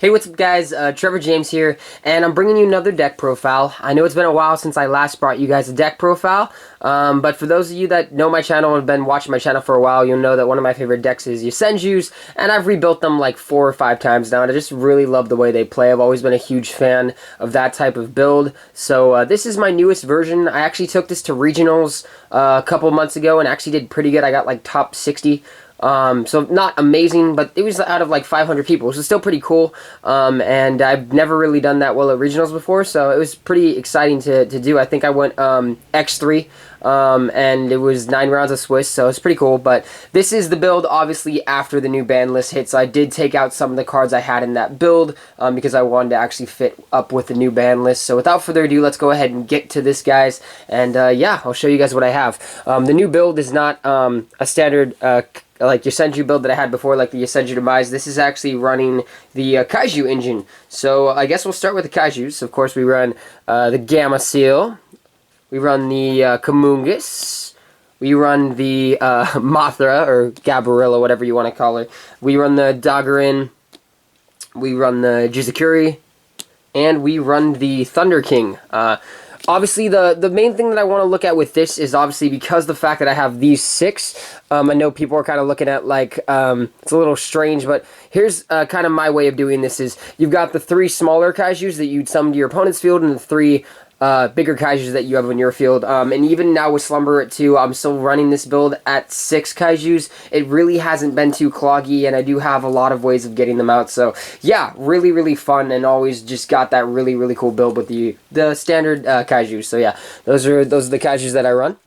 Hey, what's up guys, Trevor James here, and I'm bringing you another deck profile. I know it's been a while since I last brought you guys a deck profile, but for those of you that know my channel and have been watching my channel for a while, you'll know that one of my favorite decks is Yosenju's, and I've rebuilt them like 4 or 5 times now, and I just really love the way they play. I've always been a huge fan of that type of build, so this is my newest version. I actually took this to regionals a couple months ago and actually did pretty good. I got like top 60. So not amazing, but it was out of like 500 people, which is still pretty cool, and I've never really done that well at regionals before, so it was pretty exciting to do. I think I went X3, and it was 9 rounds of Swiss, so it's pretty cool. But this is the build, obviously, after the new ban list hit, so I did take out some of the cards I had in that build, because I wanted to actually fit up with the new ban list. So without further ado, let's go ahead and get to this, guys, and yeah, I'll show you guys what I have. The new build is not a standard like Yosenju build that I had before, like the Yosenju Demise. This is actually running the Kaiju engine. So I guess we'll start with the Kaijus. Of course, we run the Gamma Seal. We run the Kamungus. We run the Mothra, or Gabarilla, whatever you want to call her. We run the Dagarin. We run the Jizukuri. And we run the Thunder King. Obviously, the main thing that I want to look at with this is obviously because the fact that I have these 6. I know people are kind of looking at like, it's a little strange, but here's kind of my way of doing this is you've got the 3 smaller Kaijus that you'd summon to your opponent's field and the 3 bigger Kaijus that you have in your field. And even now with Slumber at 2, I'm still running this build at 6 Kaijus. It really hasn't been too cloggy, and I do have a lot of ways of getting them out. So yeah, really, really fun, and always just got that really, really cool build with the standard Kaijus. So yeah, those are the Kaijus that I run.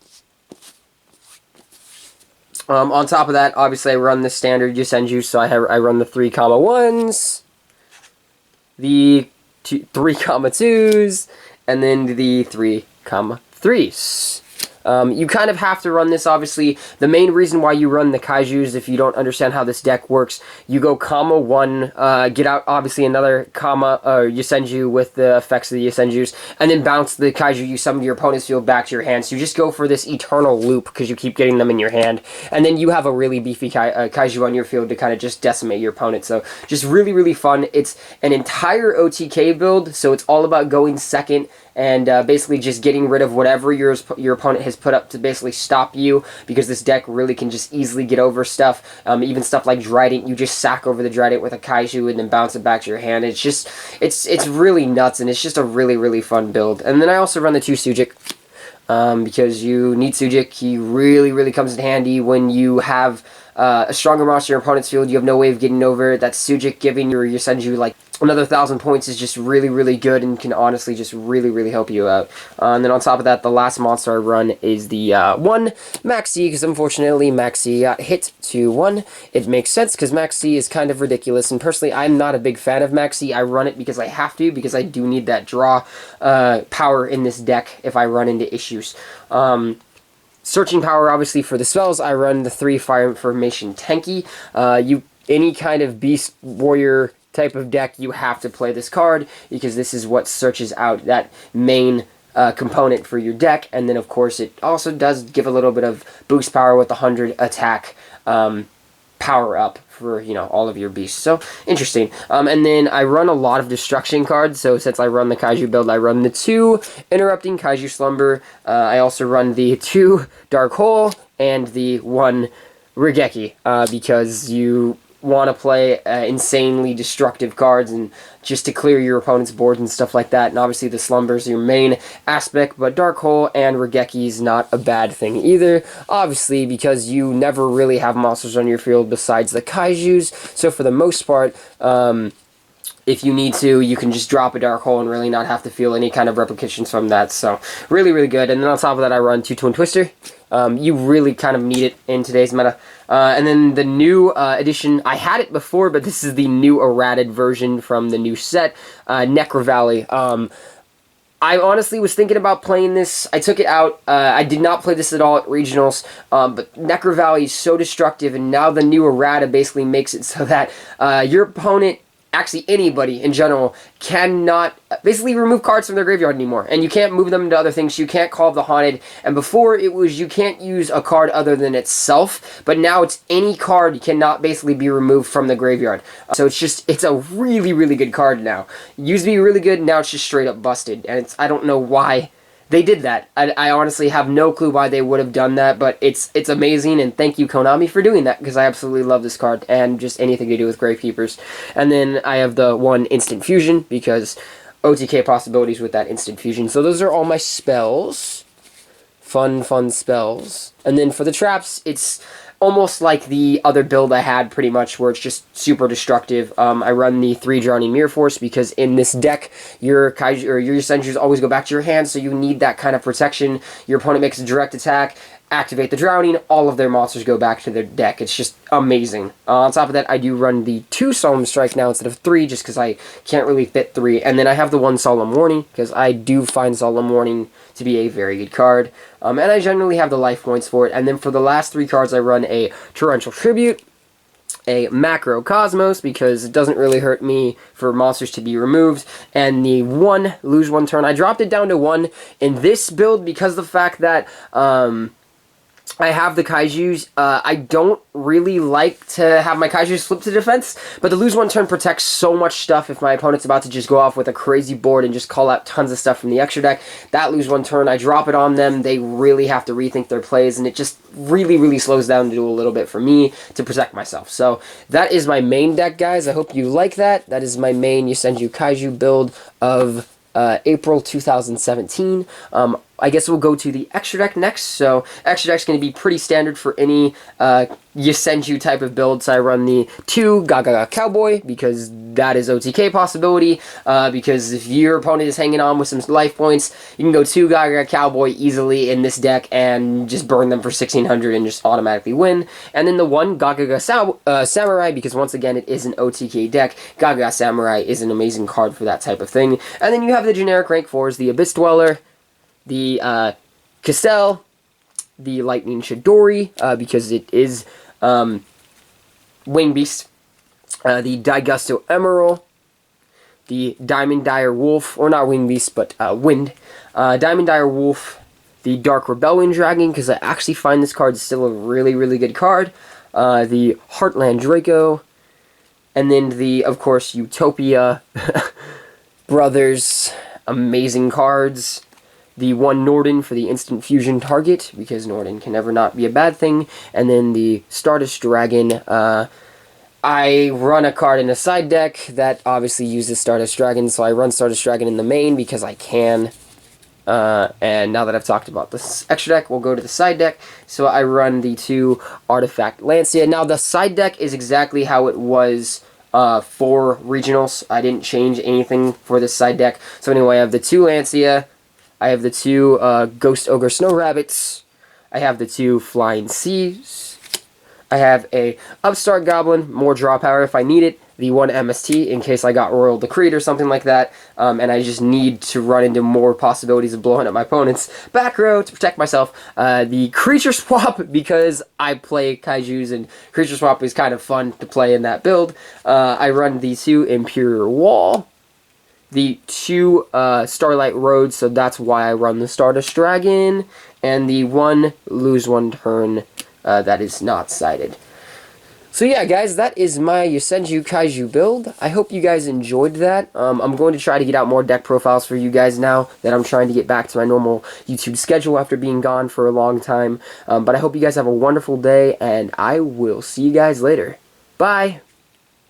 On top of that, obviously I run the standard Yosenju, so I run the 3,1s, the 3,2s, and then the 3,3s. You kind of have to run this, obviously. The main reason why you run the Kaijus, if you don't understand how this deck works, you go comma 1, get out, obviously, another comma Yosenju with the effects of the Yosenjus, and then bounce the Kaiju you summon to your opponent's field back to your hand. So you just go for this eternal loop, because you keep getting them in your hand, and then you have a really beefy Kaiju on your field to kind of just decimate your opponent. So just really, really fun. It's an entire OTK build, so it's all about going second, and basically just getting rid of whatever your opponent has put up to basically stop you, because this deck really can just easily get over stuff. Even stuff like Drident, you just sack over the Drident with a Kaiju and then bounce it back to your hand. It's just, it's really nuts, and it's just a really, really fun build. And then I also run the 2 Sujik, because you need Sujik. He really, really comes in handy when you have a stronger monster in your opponent's field. You have no way of getting over it. That Sujik giving your Yosenju like another 1,000 points is just really, really good, and can honestly just really, really help you out. And then on top of that, the last monster I run is the 1 Maxi, because unfortunately Maxi got hit to 1. It makes sense, because Maxi is kind of ridiculous, and personally I'm not a big fan of Maxi. I run it because I have to, because I do need that draw power in this deck if I run into issues. Searching power, obviously, for the spells, I run the 3 Fire Information Tenki. Any kind of Beast Warrior type of deck, you have to play this card, because this is what searches out that main component for your deck. And then, of course, it also does give a little bit of boost power with the 100 attack power up for, you know, all of your beasts. So, interesting. And then I run a lot of destruction cards. So, since I run the Kaiju build, I run the 2 Interrupting Kaiju Slumber. I also run the 2 Dark Hole and the 1 Regeki, because you want to play insanely destructive cards and just to clear your opponent's boards and stuff like that. And obviously the Slumber's your main aspect, but Dark Hole and Regeki's not a bad thing either, obviously, because you never really have monsters on your field besides the Kaijus. So for the most part, if you need to, you can just drop a Dark Hole and really not have to feel any kind of replications from that. So really, really good. And then on top of that, I run 2 Twin Twister. You really kind of need it in today's meta. And then the new edition, I had it before, but this is the new errated version from the new set, Necro Valley. I honestly was thinking about playing this. I took it out. I did not play this at all at regionals, but Necro Valley is so destructive, and now the new errata basically makes it so that your opponent actually anybody in general, cannot basically remove cards from their graveyard anymore. And you can't move them into other things. You can't call up the Haunted. And before it was you can't use a card other than itself. But now it's any card cannot basically be removed from the graveyard. So it's a really, really good card now. It used to be really good, now it's just straight up busted. And I don't know why they did that. I honestly have no clue why they would have done that, but it's amazing, and thank you, Konami, for doing that, because I absolutely love this card, and just anything to do with Gravekeepers. And then I have the one Instant Fusion, because OTK possibilities with that Instant Fusion. So those are all my spells. Fun spells. And then for the traps, it's almost like the other build I had, pretty much, where it's just super destructive. I run the 3 Drowning Mirror Force, because in this deck, your Kaiju, or your Yosenjus always go back to your hand, so you need that kind of protection. Your opponent makes a direct attack, activate the Drowning, all of their monsters go back to their deck. It's just amazing. On top of that, I do run the 2 Solemn Strike now instead of 3, just because I can't really fit 3. And then I have the 1 Solemn Warning, because I do find Solemn Warning to be a very good card. And I generally have the life points for it. And then for the last 3 cards, I run a Torrential Tribute, a Macro Cosmos, because it doesn't really hurt me for monsters to be removed, and the 1 Lose 1 Turn. I dropped it down to 1 in this build because of the fact that I have the Kaijus. I don't really like to have my Kaijus flip to defense, but the Lose 1 Turn protects so much stuff if my opponent's about to just go off with a crazy board and just call out tons of stuff from the extra deck. That Lose 1 Turn, I drop it on them, they really have to rethink their plays, and it just really, really slows down to do a little bit for me to protect myself. So that is my main deck, guys. I hope you like that. That is my main Yosenju Kaiju build of April 2017. I guess we'll go to the extra deck next. So extra deck's going to be pretty standard for any Yosenju type of build. So I run the 2 Gaga Cowboy, because that is OTK possibility. Because if your opponent is hanging on with some life points, you can go 2 Gaga Cowboy easily in this deck and just burn them for 1600 and just automatically win. And then the 1 Gaga Samurai, because once again it is an OTK deck. Gaga Samurai is an amazing card for that type of thing. And then you have the generic rank 4s, the Abyss Dweller, the Cassell, the Lightning Chidori, because it is Wing Beast, the Daigusto Emerald, the Diamond Dire Wolf, or not Wing Beast, but Wind, Diamond Dire Wolf, the Dark Rebellion Dragon, because I actually find this card still a really, really good card, the Heartland Draco, and then the, of course, Utopia Brothers, amazing cards. The 1 Norden for the instant fusion target, because Norden can never not be a bad thing. And then the Stardust Dragon. I run a card in a side deck that obviously uses Stardust Dragon, so I run Stardust Dragon in the main because I can. And now that I've talked about this extra deck, we'll go to the side deck. So I run the 2 Artifact Lancia. Now the side deck is exactly how it was for regionals. I didn't change anything for this side deck. So anyway, I have the 2 Lancia. I have the 2 Ghost Ogre Snow Rabbits. I have the 2 Flying Seas. I have a Upstart Goblin, more draw power if I need it. The 1 MST in case I got Royal Decreed or something like that. And I just need to run into more possibilities of blowing up my opponent's back row to protect myself. The Creature Swap, because I play Kaijus and Creature Swap is kind of fun to play in that build. I run the 2 Imperial Wall. The 2 Starlight Road, so that's why I run the Stardust Dragon, and the 1 Lose 1 Turn that is not sided. So yeah, guys, that is my Yosenju Kaiju build. I hope you guys enjoyed that. I'm going to try to get out more deck profiles for you guys now that I'm trying to get back to my normal YouTube schedule after being gone for a long time. But I hope you guys have a wonderful day, and I will see you guys later. Bye!